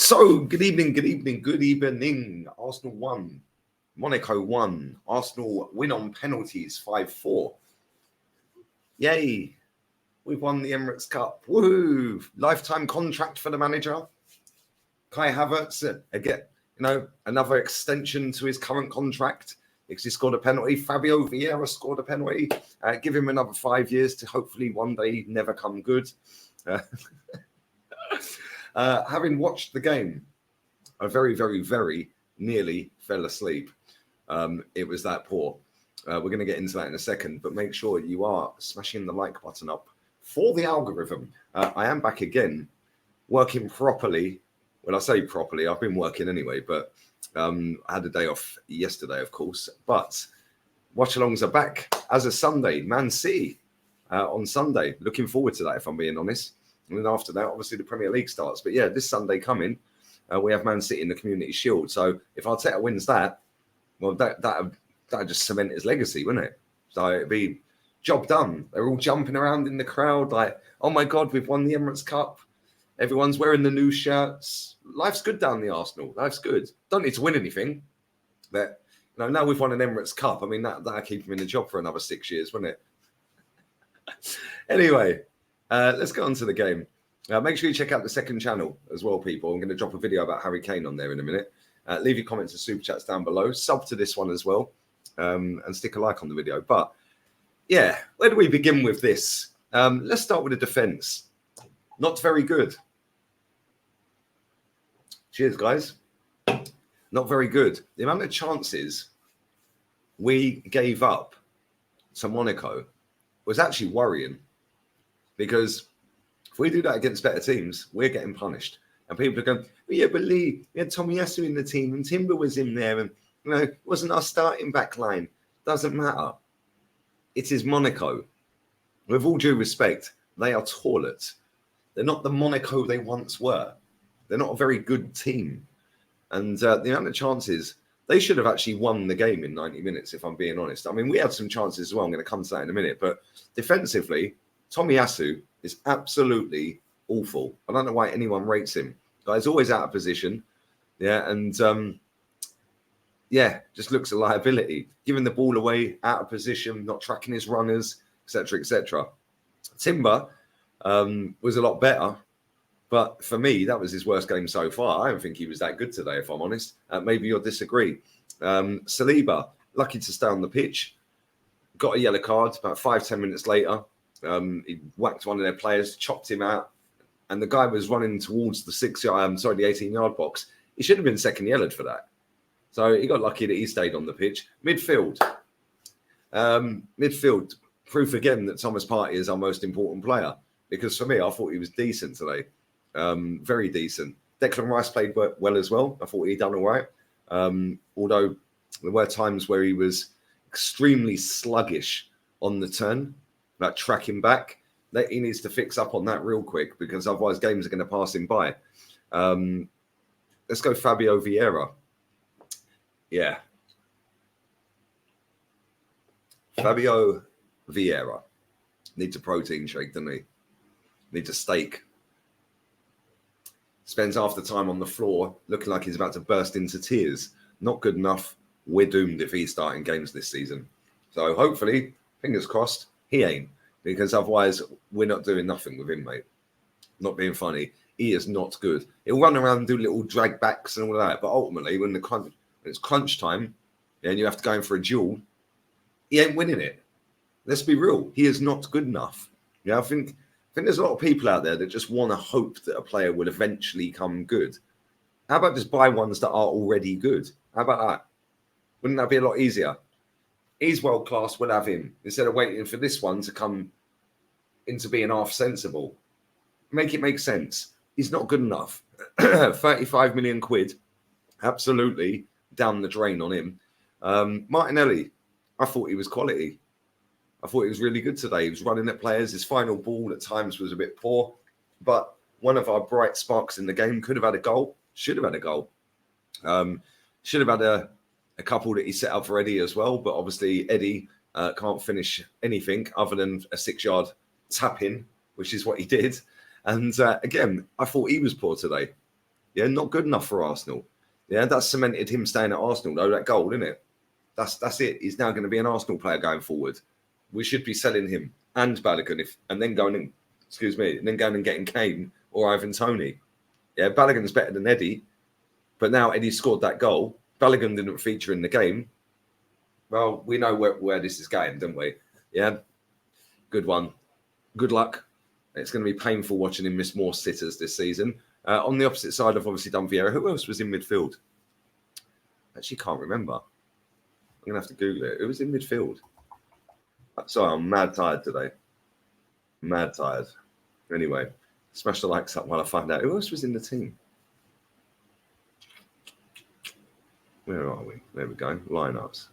So, good evening. Arsenal won. Monaco won. Arsenal win on penalties 5-4. Yay. We've won the Emirates Cup. Woohoo. Lifetime contract for the manager. Kai Havertz, again, another extension to his current contract because he scored a penalty. Fabio Vieira scored a penalty. Give him another 5 years to hopefully one day never come good. Having watched the game, I very, very, very nearly fell asleep. It was that poor. We're going to get into that in a second, but make sure you are smashing the like button up for the algorithm. I am back again, working properly. When I say properly, I've been working anyway, but I had a day off yesterday, of course. But watch-alongs are back as a Sunday. Man City on Sunday. Looking forward to that, if I'm being honest. And then after that, obviously, the Premier League starts. But yeah, this Sunday coming, we have Man City in the Community Shield. So if Arteta wins that, well, that just cement his legacy, wouldn't it? So it'd be job done. They're all jumping around in the crowd like, oh my God, we've won the Emirates Cup. Everyone's wearing the new shirts. Life's good down the Arsenal. Life's good. Don't need to win anything. But now we've won an Emirates Cup. I mean, that'll keep him in the job for another 6 years, wouldn't it? Anyway, let's get on to the game. Make sure you check out the second channel as well, people. I'm going to drop a video about Harry Kane on there in a minute. Leave your comments and super chats down below. Sub to this one as well, and stick a like on the video. But yeah, where do we begin with this? Let's start with the defence. Not very good. Cheers, guys. Not very good. The amount of chances we gave up to Monaco was actually worrying, because if we do that against better teams, we're getting punished. And people are going, well, yeah, but Lee, we had Tomiyasu in the team and Timber was in there, and it wasn't our starting back line. Doesn't matter. It is Monaco. With all due respect, they are toilets. They're not the Monaco they once were. They're not a very good team. And the amount of chances, they should have actually won the game in 90 minutes, if I'm being honest. I mean, we had some chances as well. I'm going to come to that in a minute. But defensively, Tomiyasu is absolutely awful. I don't know why anyone rates him. Guy's always out of position. Yeah, and just looks a liability. Giving the ball away, out of position, not tracking his runners, etc., etc. Timber was a lot better. But for me, that was his worst game so far. I don't think he was that good today, if I'm honest. Maybe you'll disagree. Saliba, lucky to stay on the pitch. Got a yellow card about 5-10 minutes later. He whacked one of their players, chopped him out. And the guy was running towards the 18-yard box. He should have been second yellowed for that. So he got lucky that he stayed on the pitch. Midfield, proof again that Thomas Partey is our most important player. Because for me, I thought he was decent today. Very decent. Declan Rice played well as well. I thought he'd done all right. Although there were times where he was extremely sluggish on the turn, like tracking back. He needs to fix up on that real quick, because otherwise games are going to pass him by. Let's go Fabio Vieira. Yeah. Fabio Vieira needs a protein shake, doesn't he? Needs a steak. Spends half the time on the floor looking like he's about to burst into tears. Not good enough. We're doomed if he's starting games this season. So hopefully, fingers crossed, he ain't. Because otherwise, we're not doing nothing with him, mate. Not being funny. He is not good. He'll run around and do little drag backs and all that. But ultimately, when it's crunch time and you have to go in for a duel, he ain't winning it. Let's be real. He is not good enough. Yeah, I think there's a lot of people out there that just want to hope that a player will eventually come good. How about just buy ones that are already good? How about that? Wouldn't that be a lot easier? He's world class, we'll have him. Instead of waiting for this one to come into being half sensible. Make it make sense. He's not good enough. 35 million quid. Absolutely down the drain on him. Martinelli, I thought he was quality. I thought he was really good today. He was running at players. His final ball at times was a bit poor. But one of our bright sparks in the game. Could have had a goal. Should have had a goal. Should have had a couple that he set up for Eddie as well. But obviously Eddie can't finish anything other than a 6-yard tap in, which is what he did. And again, I thought he was poor today. Yeah, not good enough for Arsenal. Yeah, that's cemented him staying at Arsenal, though, that goal, isn't it? That's it. He's now going to be an Arsenal player going forward. We should be selling him and Balogun and then going and getting Kane or Ivan Toney. Yeah, Balogun's better than Eddie, but now Eddie scored that goal. Balogun didn't feature in the game. Well, we know where this is going, don't we? Yeah, good one. Good luck. It's going to be painful watching him miss more sitters this season. On the opposite side, I've obviously done Vieira. Who else was in midfield? Actually, can't remember. I'm going to have to Google it. Who was in midfield? Sorry, I'm mad tired today. Mad tired. Anyway, smash the likes up while I find out. Who else was in the team? Where are we? There we go. Lineups.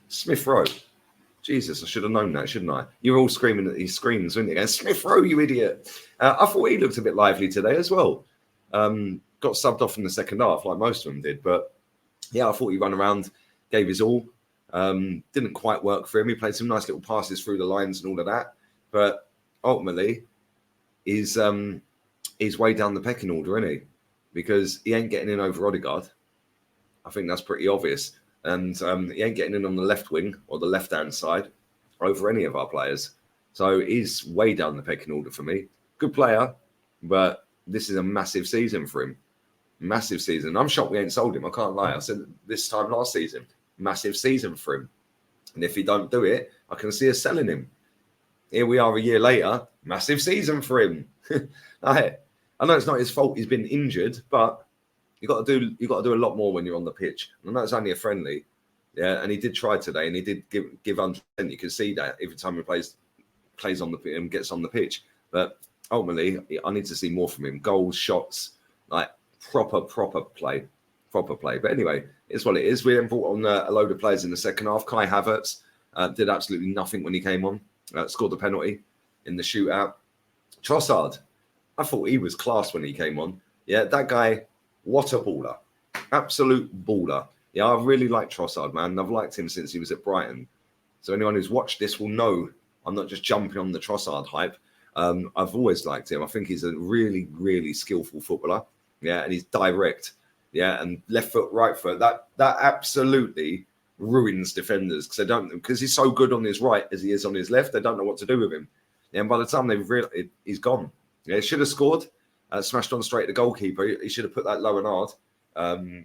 Smith Rowe. Jesus, I should have known that, shouldn't I? You were all screaming at these screens, weren't you? Going, Smith Rowe, you idiot. I thought he looked a bit lively today as well. Got subbed off in the second half, like most of them did. But yeah, I thought he ran around, gave his all. Didn't quite work for him. He played some nice little passes through the lines and all of that. But ultimately, he's way down the pecking order, isn't he? Because he ain't getting in over Odegaard. I think that's pretty obvious. And he ain't getting in on the left wing or the left-hand side over any of our players. So he's way down the pecking order for me. Good player, but this is a massive season for him. Massive season. I'm shocked we ain't sold him. I can't lie. I said this time last season, massive season for him. And if he don't do it, I can see us selling him. Here we are a year later, massive season for him. I know it's not his fault he's been injured, but you got to do a lot more when you're on the pitch. I know it's only a friendly, yeah, and he did try today, and he did give 100%. You can see that every time he plays on the pitch and gets on the pitch. But ultimately, I need to see more from him. Goals, shots, like proper play. But anyway, it's what it is. We then brought on a load of players in the second half. Kai Havertz did absolutely nothing when he came on. Scored the penalty in the shootout. Trossard, I thought he was class when he came on. Yeah, that guy. What a baller. Absolute baller. Yeah, I really like Trossard, man. I've liked him since he was at Brighton. So anyone who's watched this will know I'm not just jumping on the Trossard hype. I've always liked him. I think he's a really, really skillful footballer. Yeah, and he's direct. Yeah, and left foot, right foot. That absolutely ruins defenders because he's so good on his right as he is on his left. They don't know what to do with him. Yeah, and by the time they've realized he's gone. Yeah, he should have scored. Smashed on straight to the goalkeeper. He should have put that low and hard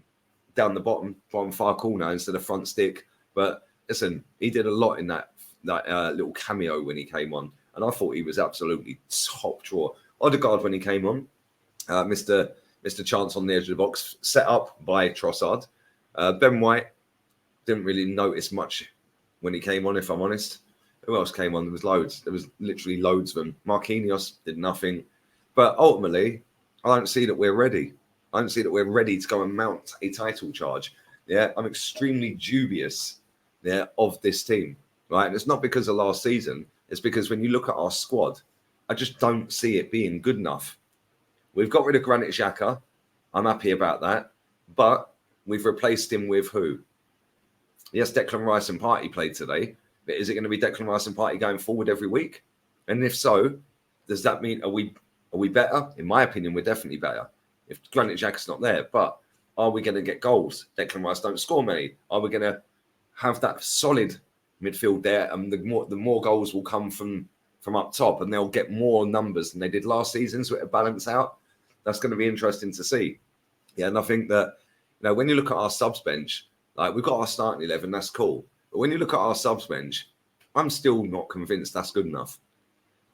down the bottom far corner instead of front stick. But listen, he did a lot in that little cameo when he came on, and I thought he was absolutely top draw. Odegaard when he came on, Mr. Chance on the edge of the box, set up by Trossard. Ben White didn't really notice much when he came on, if I'm honest. Who else came on? There was loads. There was literally loads of them. Marquinhos did nothing. But ultimately, I don't see that we're ready. I don't see that we're ready to go and mount a title charge. Yeah, I'm extremely dubious of this team. Right, and it's not because of last season. It's because when you look at our squad, I just don't see it being good enough. We've got rid of Granit Xhaka. I'm happy about that. But we've replaced him with who? Yes, Declan Rice and Partey played today. But is it going to be Declan Rice and Partey going forward every week? And if so, does that mean are we better? In my opinion, we're definitely better. If Granit Xhaka's not there, but are we going to get goals? Declan Rice don't score many. Are we going to have that solid midfield there, and the more goals will come from up top, and they'll get more numbers than they did last season, so it'll balance out. That's going to be interesting to see. Yeah, and I think that when you look at our subs bench, like we've got our starting 11, that's cool. But when you look at our subs bench, I'm still not convinced that's good enough.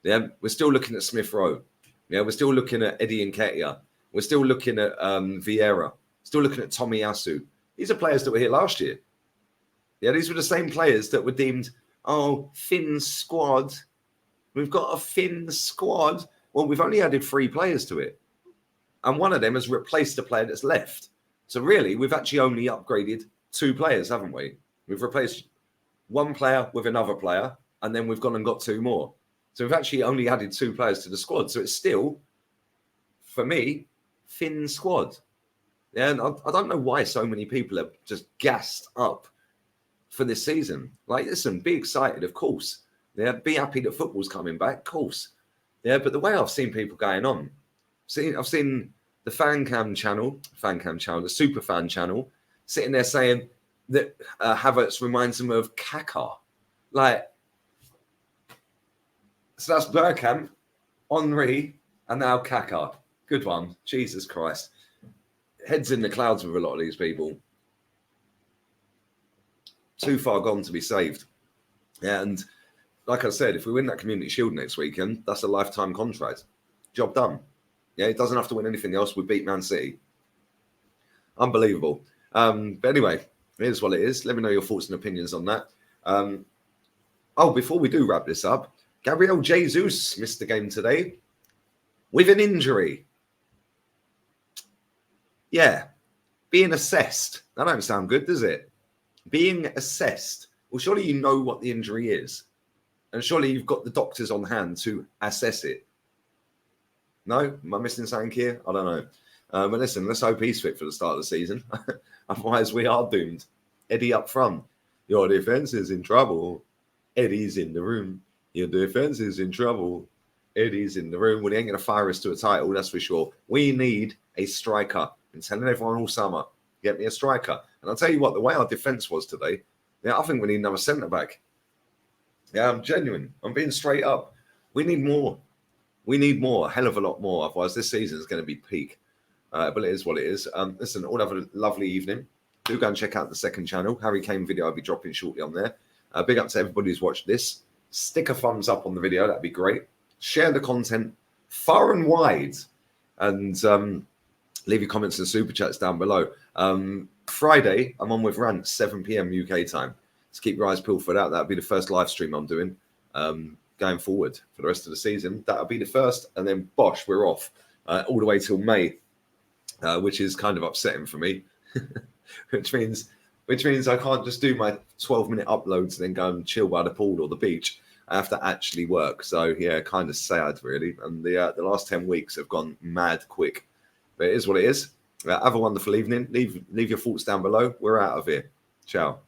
Yeah, we're still looking at Smith Rowe. Yeah, we're still looking at Eddie Nketiah. We're still looking at Vieira. Still looking at Tomiyasu. These are players that were here last year. Yeah, these were the same players that were deemed, thin squad. We've got a thin squad. Well, we've only added 3 players to it. And one of them has replaced a player that's left. So really, we've actually only upgraded 2 players, haven't we? We've replaced one player with another player, and then we've gone and got 2 more. So we've actually only added 2 players to the squad. So it's still, for me, thin squad. Yeah, and I don't know why so many people are just gassed up for this season. Like, listen, be excited, of course. Yeah, be happy that football's coming back, of course. Yeah, but the way I've seen people going on, I've seen the fan cam channel, the super fan channel, sitting there saying that Havertz reminds him of Kaká. Like, so that's Bergkamp, Henry, and now Kaká. Good one. Jesus Christ. Heads in the clouds with a lot of these people. Too far gone to be saved. Yeah, and like I said, if we win that Community Shield next weekend, that's a lifetime contract. Job done. Yeah, it doesn't have to win anything else. We beat Man City. Unbelievable. But anyway, here's what it is. Let me know your thoughts and opinions on that. Before we do wrap this up, Gabriel Jesus missed the game today with an injury. Yeah, being assessed. That don't sound good, does it? Being assessed. Well, surely you know what the injury is. And surely you've got the doctors on hand to assess it. No? Am I missing something here? I don't know. But listen, let's hope he's fit for the start of the season. Otherwise, we are doomed. Eddie up front. Your defense is in trouble. Eddie's in the room. Your defense is in trouble. Eddie's in the room. Well, he ain't going to fire us to a title, that's for sure. We need a striker. Been telling everyone all summer, get me a striker. And I'll tell you what, the way our defense was today, I think we need another centre back. Yeah, I'm genuine. I'm being straight up. We need more. We need more, a hell of a lot more. Otherwise, this season is going to be peak. But it is what it is. Listen, all have a lovely evening. Do go and check out the second channel. Harry Kane video I'll be dropping shortly on there. Big up to everybody who's watched this. Stick a thumbs up on the video. That'd be great. Share the content far and wide. And leave your comments and super chats down below. Friday, I'm on with Rant, 7 p.m. UK time. So keep your eyes peeled for that. That'll be the first live stream I'm doing going forward for the rest of the season. That'll be the first. And then, bosh, we're off all the way till May, which is kind of upsetting for me, which means I can't just do my 12-minute uploads and then go and chill by the pool or the beach. I have to actually work. So, yeah, kind of sad, really. And the last 10 weeks have gone mad quick. But it is what it is. Have a wonderful evening. Leave your thoughts down below. We're out of here. Ciao.